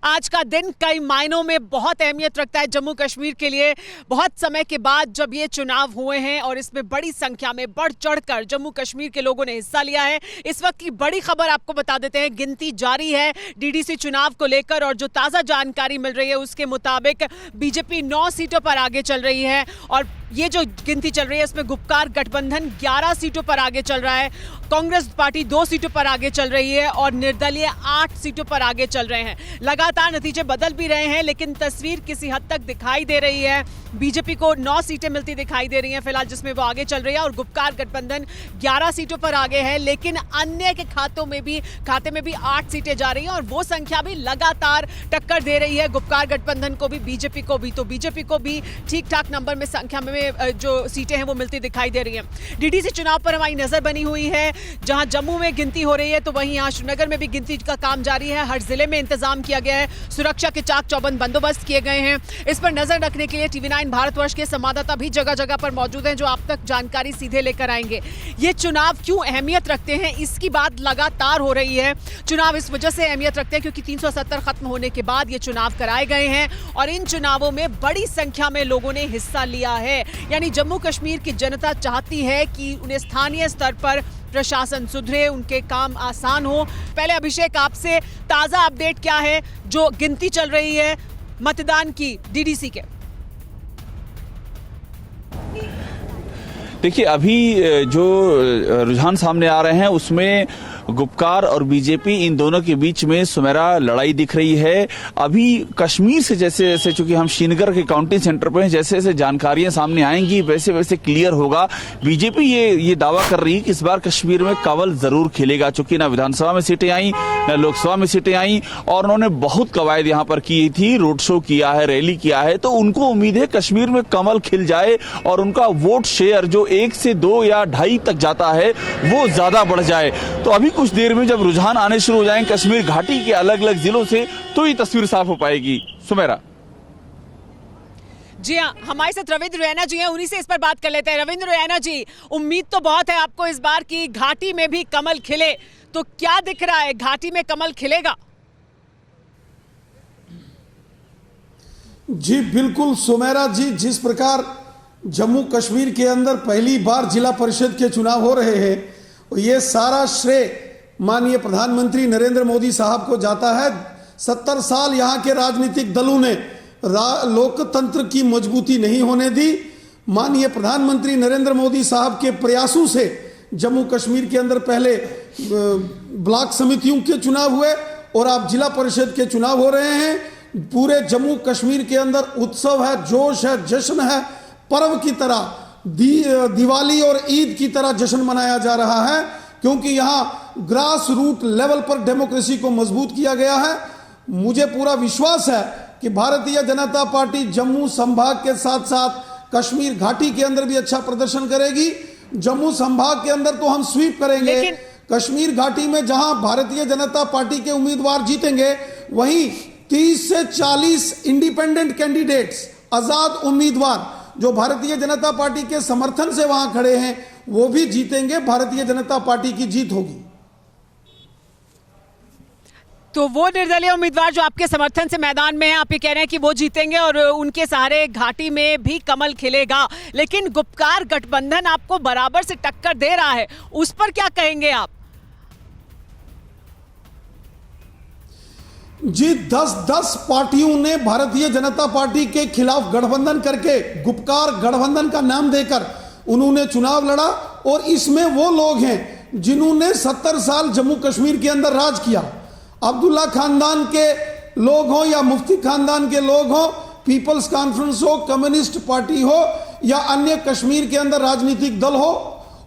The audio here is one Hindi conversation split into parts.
आज का दिन कई मायनों में बहुत अहमियत रखता है जम्मू कश्मीर के लिए। बहुत समय के बाद जब ये चुनाव हुए हैं और इसमें बड़ी संख्या में बढ़ चढ़कर जम्मू कश्मीर के लोगों ने हिस्सा लिया है। इस वक्त की बड़ी खबर आपको बता देते हैं, गिनती जारी है डीडीसी चुनाव को लेकर और जो ताजा जानकारी मिल रही है उसके मुताबिक बीजेपी 9 सीटों पर आगे चल रही है और ये जो गिनती चल रही है इसमें गुपकार गठबंधन 11 सीटों पर आगे चल रहा है, कांग्रेस पार्टी 2 सीटों पर आगे चल रही है और निर्दलीय 8 सीटों पर आगे चल रहे हैं। लगातार नतीजे बदल भी रहे हैं लेकिन तस्वीर किसी हद तक दिखाई दे रही है। बीजेपी को 9 सीटें मिलती दिखाई दे रही हैं फिलहाल, जिसमें वो आगे चल रही है और गुपकार गठबंधन 11 सीटों पर आगे है, लेकिन अन्य के खाते में भी 8 सीटें जा रही हैं और वो संख्या भी लगातार टक्कर दे रही है गुपकार गठबंधन को भी, बीजेपी को भी। तो बीजेपी को भी ठीक ठाक नंबर में संख्या में जो सीटें हैं वो मिलती दिखाई दे रही हैं। डीडीसी चुनाव पर हमारी नजर बनी हुई है, जहां जम्मू में गिनती हो रही है तो वहीं यहां श्रीनगर में भी गिनती का काम जारी है। हर जिले में इंतजाम किया गया है, सुरक्षा के चाक चौबंद बंदोबस्त किए गए हैं। इस पर नजर रखने के लिए टीवी9 भारतवर्ष के संवाददाता भी जगह जगह पर मौजूद हैं जो आप तक जानकारी सीधे लेकर आएंगे। ये चुनाव क्यों अहमियत रखते हैं इसकी बात लगातार हो रही है। चुनाव इस वजह से अहमियत रखते हैं क्योंकि 370 खत्म होने के बाद ये चुनाव कराए गए हैं और इन चुनावों में बड़ी संख्या में लोगों ने हिस्सा लिया है। यानी जम्मू कश्मीर की जनता चाहती है कि उन्हें स्थानीय स्तर पर प्रशासन सुधरे, उनके काम आसान हो। पहले अभिषेक, आपसे ताजा अपडेट क्या है जो गिनती चल रही है मतदान की डीडीसी के? देखिए, अभी जो रुझान सामने आ रहे हैं उसमें गुपकार और बीजेपी इन दोनों के बीच में सुनहरा लड़ाई दिख रही है। अभी कश्मीर से जैसे जैसे, चूंकि हम श्रीनगर के काउंटिंग सेंटर पर हैं, जैसे जैसे जानकारियां सामने आएंगी वैसे वैसे क्लियर होगा। बीजेपी ये दावा कर रही है कि इस बार कश्मीर में कवल जरूर खिलेगा, चूंकि ना विधानसभा में सीटें आई ना लोकसभा में सीटें आई और उन्होंने बहुत कवायद यहाँ पर की थी, रोड शो किया है, रैली किया है, तो उनको उम्मीद है कश्मीर में कमल खिल जाए और उनका वोट शेयर जो 1 से 2 या 2.5 तक जाता है वो ज्यादा बढ़ जाए। तो अभी कुछ देर में जब रुझान आने शुरू हो जाएंगे कश्मीर घाटी के अलग अलग जिलों से तो ये तस्वीर साफ हो पाएगी। सुमेरा जी हाँ, हमारे साथ रविंद्र रैना जी हैं, उन्हीं से इस पर बात कर लेते हैं। रविंद्र रैना जी, उम्मीद तो बहुत है आपको इस बार की घाटी में भी कमल खिले, तो क्या दिख रहा है, घाटी में कमल खिलेगा? जी बिल्कुल सुमेरा जी, जिस प्रकार जम्मू कश्मीर के अंदर पहली बार जिला परिषद के चुनाव हो रहे हैं, ये सारा श्रेय माननीय प्रधानमंत्री नरेंद्र मोदी साहब को जाता है। 70 साल यहाँ के राजनीतिक दलों ने लोकतंत्र की मजबूती नहीं होने दी। माननीय प्रधानमंत्री नरेंद्र मोदी साहब के प्रयासों से जम्मू कश्मीर के अंदर पहले ब्लॉक समितियों के चुनाव हुए और अब जिला परिषद के चुनाव हो रहे हैं। पूरे जम्मू कश्मीर के अंदर उत्सव है, जोश है, जश्न है, पर्व की तरह दिवाली और ईद की तरह जश्न मनाया जा रहा है, क्योंकि यहाँ ग्रास रूट लेवल पर डेमोक्रेसी को मजबूत किया गया है। मुझे पूरा विश्वास है कि भारतीय जनता पार्टी जम्मू संभाग के साथ साथ कश्मीर घाटी के अंदर भी अच्छा प्रदर्शन करेगी। जम्मू संभाग के अंदर तो हम स्वीप करेंगे, कश्मीर घाटी में जहां भारतीय जनता पार्टी के उम्मीदवार जीतेंगे वहीं 30 से 40 इंडिपेंडेंट कैंडिडेट्स, आजाद उम्मीदवार जो भारतीय जनता पार्टी के समर्थन से वहां खड़े हैं वो भी जीतेंगे। भारतीय जनता पार्टी की जीत होगी। तो वो निर्दलीय उम्मीदवार जो आपके समर्थन से मैदान में हैं, आप ये कह रहे हैं कि वो जीतेंगे और उनके सहारे घाटी में भी कमल खिलेगा, लेकिन गुपकार गठबंधन आपको बराबर से टक्कर दे रहा है, उस पर क्या कहेंगे आप? जी 10 पार्टियों ने भारतीय जनता पार्टी के खिलाफ गठबंधन करके गुपकार गठबंधन का नाम देकर उन्होंने चुनाव लड़ा और इसमें वो लोग हैं जिन्होंने 70 साल जम्मू कश्मीर के अंदर राज किया। अब्दुल्ला खानदान के लोग हो या मुफ्ती खानदान के लोग हो, पीपल्स कॉन्फ्रेंस हो, कम्युनिस्ट पार्टी हो या अन्य कश्मीर के अंदर राजनीतिक दल हो,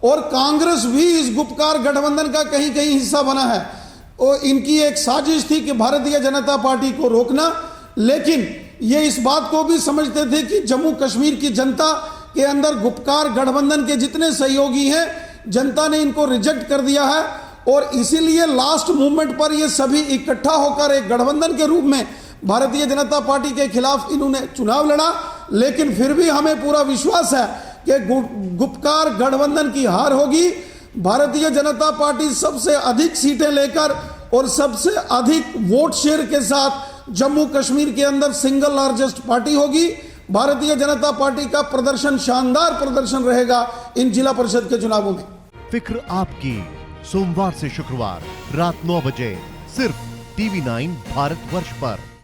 और कांग्रेस भी इस गुपकार गठबंधन का कहीं कहीं हिस्सा बना है। और इनकी एक साजिश थी कि भारतीय जनता पार्टी को रोकना, लेकिन ये इस बात को भी समझते थे कि जम्मू कश्मीर की जनता के अंदर गुपकार गठबंधन के जितने सहयोगी हैं जनता ने इनको रिजेक्ट कर दिया है और इसीलिए लास्ट मूवमेंट पर ये सभी इकट्ठा होकर एक गठबंधन के रूप में भारतीय जनता पार्टी के खिलाफ इन्होंने चुनाव लड़ा। लेकिन फिर भी हमें पूरा विश्वास है कि गुपकार गठबंधन की हार होगी। भारतीय जनता पार्टी सबसे अधिक सीटें लेकर और सबसे अधिक वोट शेयर के साथ जम्मू कश्मीर के अंदर सिंगल लार्जेस्ट पार्टी होगी। भारतीय जनता पार्टी का प्रदर्शन, शानदार प्रदर्शन रहेगा इन जिला परिषद के चुनावों में। फिक्र आपकी, सोमवार से शुक्रवार रात 9 बजे सिर्फ TV9 भारतवर्ष पर।